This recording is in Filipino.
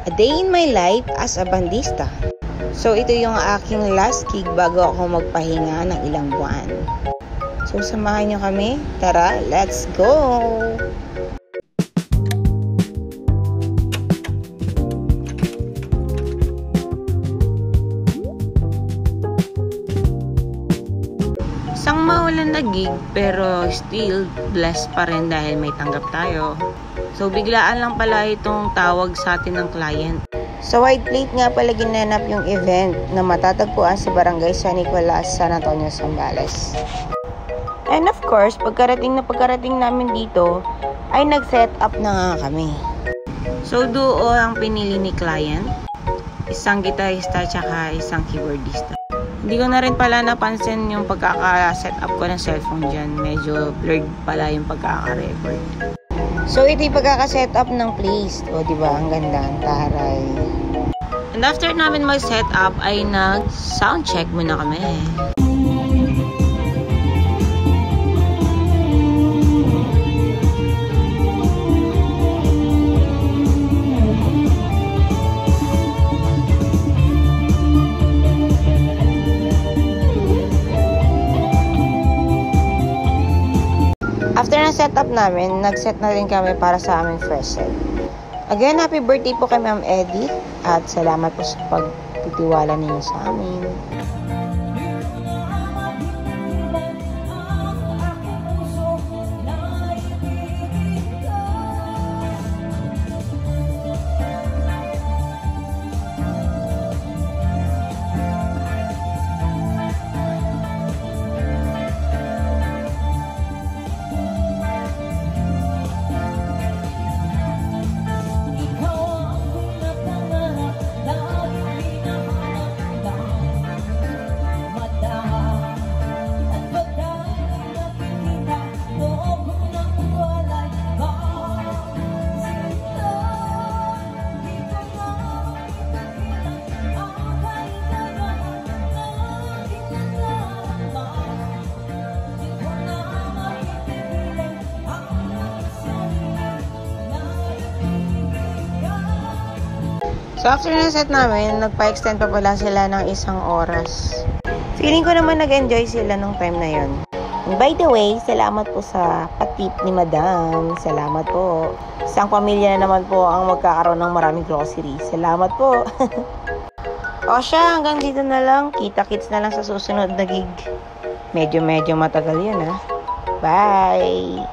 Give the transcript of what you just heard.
A day in my life as a bandista. So ito yung aking last gig bago ako magpahinga ng ilang buwan. So samahan nyo kami. Tara, let's go! Isang maulan na gig pero still blessed pa rin dahil may tanggap tayo. So biglaan lang pala itong tawag sa atin ng client. Sa White Plate nga pala ginanap yung event na matatagpuan sa Barangay San Nicolas, San Antonio, Zambales. And of course, pagkarating namin dito ay nag-set up na nga kami. So duo ang pinili ni client, isang gitarista tsaka isang keyboardista. Hindi ko na rin pala napansin yung pagkaka-set up ko ng cellphone dyan. Medyo blurred pala yung pagkaka-record. So, ito yung pagkaka-set up ng place. O, diba? Ang ganda. Ang taray. And after namin mag-set up, ay nag-sound check muna kami. After na setup namin, nag-set na rin kami para sa aming fresh set. Again, happy birthday po kay Ma'am Eddie at salamat po sa pagtitiwala ninyo sa amin. So after na set namin, nagpa-extend pa pala sila ng 1 oras. Feeling ko naman nag-enjoy sila nung time na yon. And by the way, salamat po sa patip ni Madam. Salamat po. Isang pamilya na naman po ang magkakaroon ng maraming grocery. Salamat po. O siya, hanggang dito na lang. Kita-kits na lang sa susunod na gig. Medyo matagal yun ha. Bye!